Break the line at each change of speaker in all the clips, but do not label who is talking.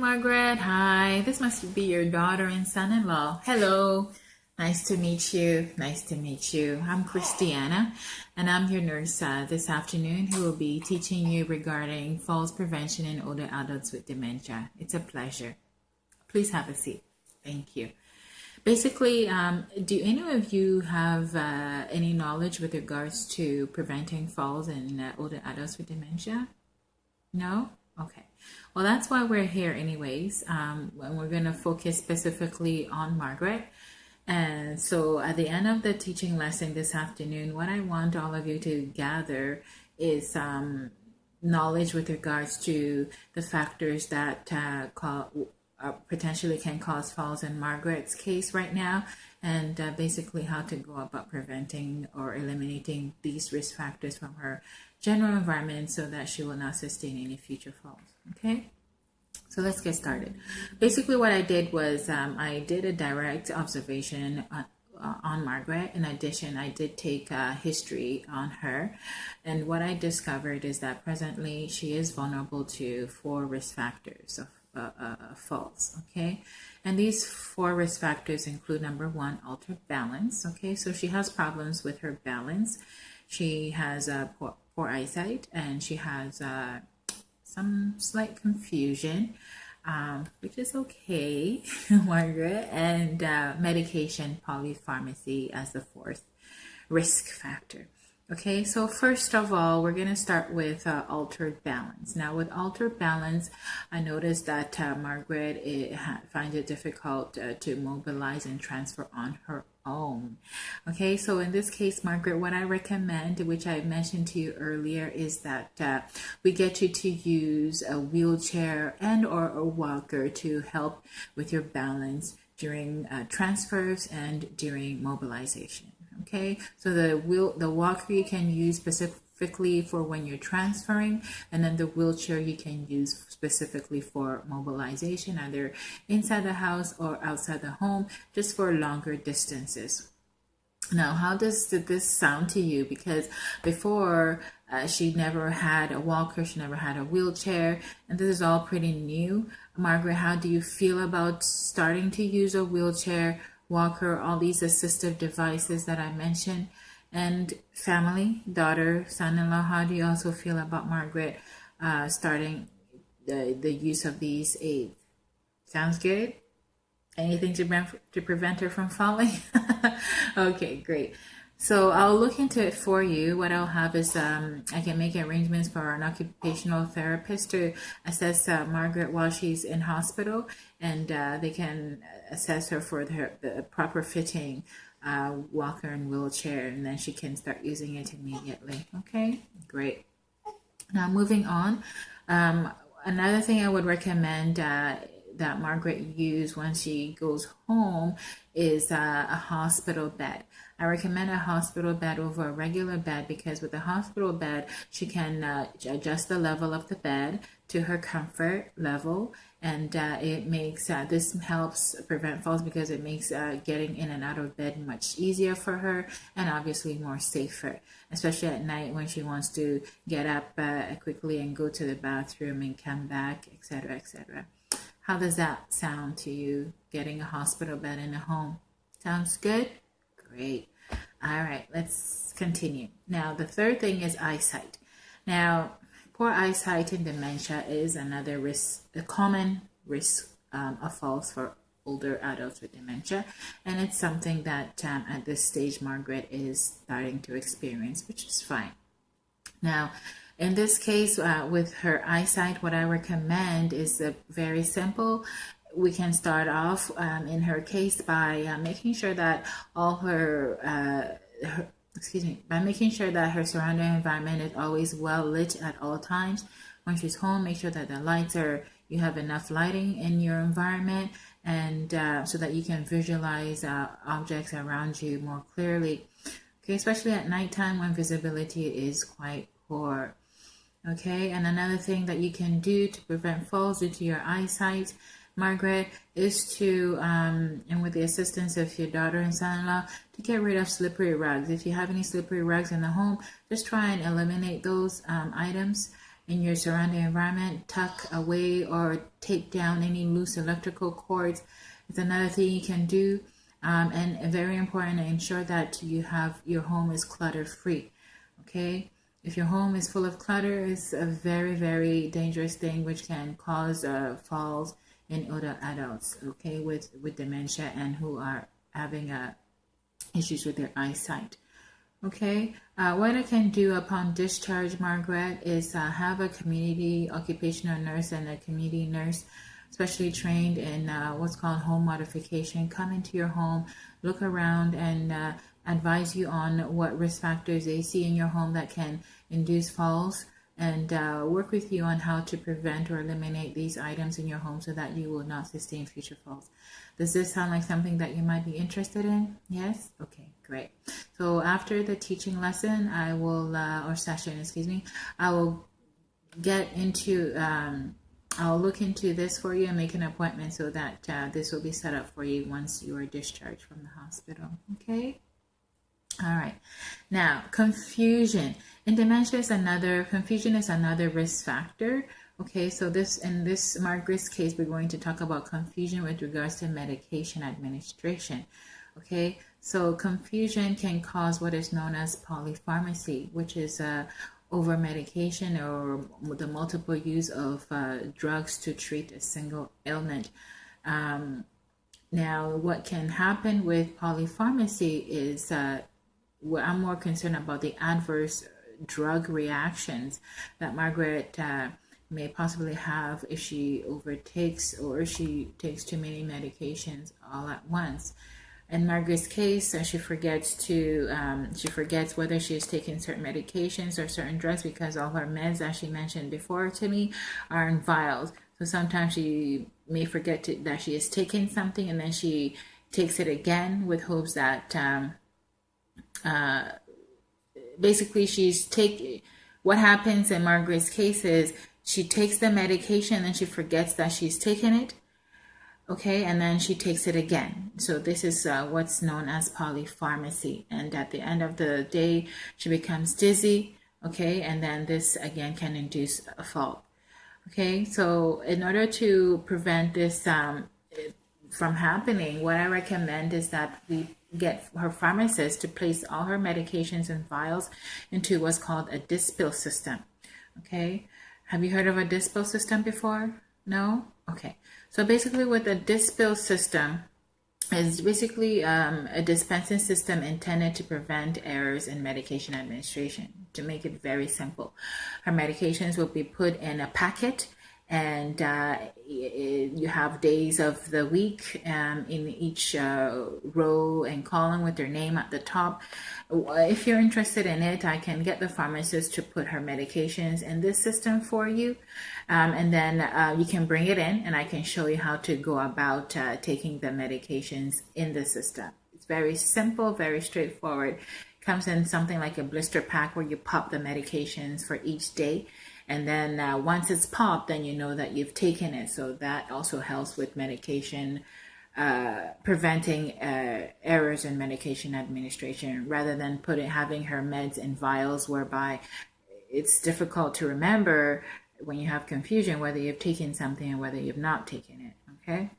Margaret, hi. This must be your daughter and son-in-law. Hello. Nice to meet you. Nice to meet you. I'm Christiana, and I'm your nurse this afternoon who will be teaching you regarding falls prevention in older adults with dementia. It's a pleasure. Please have a seat. Thank you. Basically, do any of you have any knowledge with regards to preventing falls in older adults with dementia? No? Okay. Well, that's why we're here anyways. And we're going to focus specifically on Margaret. And so at the end of the teaching lesson this afternoon, what I want all of you to gather is knowledge with regards to the factors that potentially can cause falls in Margaret's case right now, and basically how to go about preventing or eliminating these risk factors from her general environment so that she will not sustain any future falls. Okay, so let's get started. Basically what I did was I did a direct observation on Margaret. In addition, I did take a history on her, and what I discovered is that presently she is vulnerable to 4 risk factors of falls. Okay, and these 4 risk factors include: number 1, altered balance. Okay, so she has problems with her balance. She has poor eyesight, and she has some slight confusion, which is okay, Margaret, and medication polypharmacy as the 4th risk factor. Okay, so first of all, we're going to start with altered balance. Now, with altered balance, I noticed that Margaret finds it difficult to mobilize and transfer on her own. Okay, so in this case, Margaret, what I recommend, which I mentioned to you earlier, is that we get you to use a wheelchair and or a walker to help with your balance during transfers and during mobilization. Okay, so the walker you can use specifically for when you're transferring, and then the wheelchair you can use specifically for mobilization, either inside the house or outside the home, just for longer distances. Now, how does this sound to you? Because before she never had a walker, she never had a wheelchair, and this is all pretty new. Margaret, how do you feel about starting to use a wheelchair, walker, all these assistive devices that I mentioned? And family, daughter, son-in-law, how do you also feel about Margaret starting the use of these aids? Sounds good? Anything to prevent her from falling? Okay, great. So I'll look into it for you. What I'll have is I can make arrangements for an occupational therapist to assess Margaret while she's in hospital, and they can assess her for the proper fitting walker and wheelchair, and then she can start using it immediately. Okay, great. Now moving on, another thing I would recommend that Margaret use when she goes home is a hospital bed. I recommend a hospital bed over a regular bed because with a hospital bed, she can adjust the level of the bed to her comfort level, and it makes this helps prevent falls because it makes getting in and out of bed much easier for her, and obviously more safer, especially at night when she wants to get up quickly and go to the bathroom and come back, etc., etc. How does that sound to you, getting a hospital bed in a home? Sounds good? Great. All right, let's continue. Now, the third thing is eyesight. Now, poor eyesight in dementia is another risk, a common risk of falls for older adults with dementia, and it's something that at this stage Margaret is starting to experience, which is fine. Now, in this case, with her eyesight, what I recommend is very simple. We can start off in her case by making sure that making sure that her surrounding environment is always well lit at all times. When she's home, make sure that you have enough lighting in your environment, and so that you can visualize objects around you more clearly. Okay, especially at nighttime when visibility is quite poor. Okay, and another thing that you can do to prevent falls due to your eyesight, Margaret, is to, and with the assistance of your daughter and son-in-law, to get rid of slippery rugs. If you have any slippery rugs in the home, just try and eliminate those items in your surrounding environment. Tuck away or take down any loose electrical cords. It's another thing you can do. And very important, ensure that your home is clutter free. Okay, if your home is full of clutter, it's a very, very dangerous thing which can cause falls in older adults, okay, with dementia and who are having issues with their eyesight. Okay, what I can do upon discharge, Margaret, is have a community occupational nurse and a community nurse especially trained in what's called home modification, come into your home, look around, and advise you on what risk factors they see in your home that can induce falls, and work with you on how to prevent or eliminate these items in your home so that you will not sustain future falls. Does this sound like something that you might be interested in? Yes? Okay, great. So after the teaching lesson, I will, or session, excuse me, I will get into, I'll look into this for you and make an appointment so that this will be set up for you once you are discharged from the hospital. Okay? All right. Now, confusion. In dementia, confusion is another risk factor. Okay, so in this Margaret's case, we're going to talk about confusion with regards to medication administration. Okay, so confusion can cause what is known as polypharmacy, which is over medication or the multiple use of drugs to treat a single ailment. Now, what can happen with polypharmacy is I'm more concerned about the adverse drug reactions that Margaret may possibly have if she overtakes or she takes too many medications all at once. In Margaret's case, she forgets whether she is taking certain medications or certain drugs because all her meds, as she mentioned before to me, are in vials. So sometimes she may forget that she is taking something, and then she takes it again with hopes that basically what happens in Margaret's case is she takes the medication and then she forgets that she's taken it. Okay, and then she takes it again. So this is what's known as polypharmacy. And at the end of the day, she becomes dizzy. Okay, and then this again can induce a fall. Okay, so in order to prevent this from happening, what I recommend is that we get her pharmacist to place all her medications and vials into what's called a Dispill system. Okay, have you heard of a Dispill system before? No? Okay. So basically what the Dispill system is basically a dispensing system intended to prevent errors in medication administration. To make it very simple, her medications will be put in a packet, and you have days of the week in each row and column with their name at the top. If you're interested in it, I can get the pharmacist to put her medications in this system for you, and then you can bring it in and I can show you how to go about taking the medications in the system. It's very simple, very straightforward. Comes in something like a blister pack where you pop the medications for each day. And then once it's popped, then you know that you've taken it. So that also helps with medication, preventing errors in medication administration, rather than having her meds in vials, whereby it's difficult to remember when you have confusion whether you've taken something and whether you've not taken it. Okay.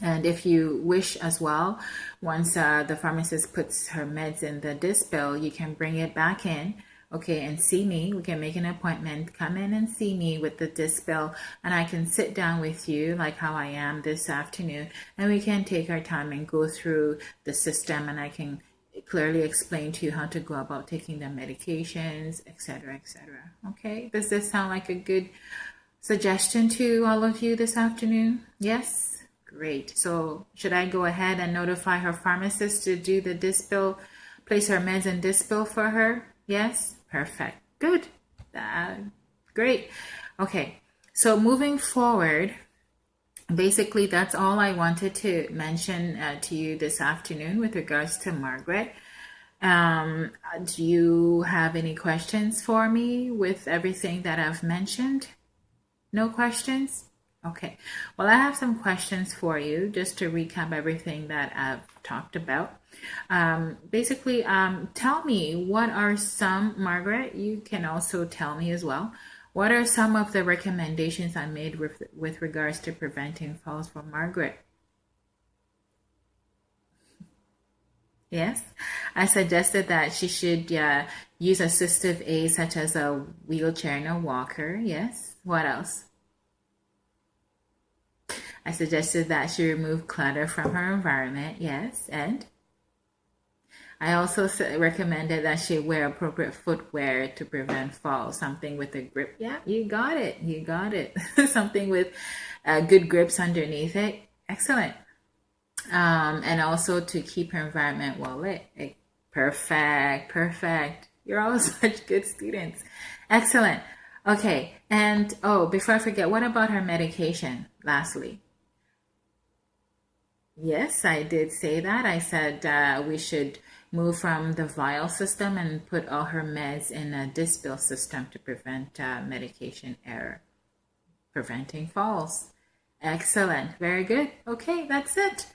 And if you wish as well, once the pharmacist puts her meds in the Dispill, you can bring it back in, okay, and see me. We can make an appointment, come in and see me with the Dispill, and I can sit down with you like how I am this afternoon, and we can take our time and go through the system, and I can clearly explain to you how to go about taking the medications, etc., etc. Okay, does this sound like a good suggestion to all of you this afternoon? Yes? Great. So should I go ahead and notify her pharmacist to do the Dispill, place her meds in Dispill for her? Yes? Perfect. Good. Great. Okay. So moving forward, basically that's all I wanted to mention to you this afternoon with regards to Margaret. Do you have any questions for me with everything that I've mentioned? No questions? Okay, well, I have some questions for you just to recap everything that I've talked about. Tell me, Margaret, you can also tell me as well, What are some of the recommendations I made with regards to preventing falls for Margaret? Yes, I suggested that she should use assistive aids such as a wheelchair and a walker. Yes. What else? I suggested that she remove clutter from her environment. Yes. And I also recommended that she wear appropriate footwear to prevent falls. Something with a grip. Yeah, you got it. You got it. Something with good grips underneath it. Excellent. And also to keep her environment well lit. Perfect, perfect. You're all such good students. Excellent. Okay, and before I forget, what about her medication, lastly? Yes, I did say that. I said we should move from the vial system and put all her meds in a dispill system to prevent medication error, preventing falls. Excellent. Very good. Okay, that's it.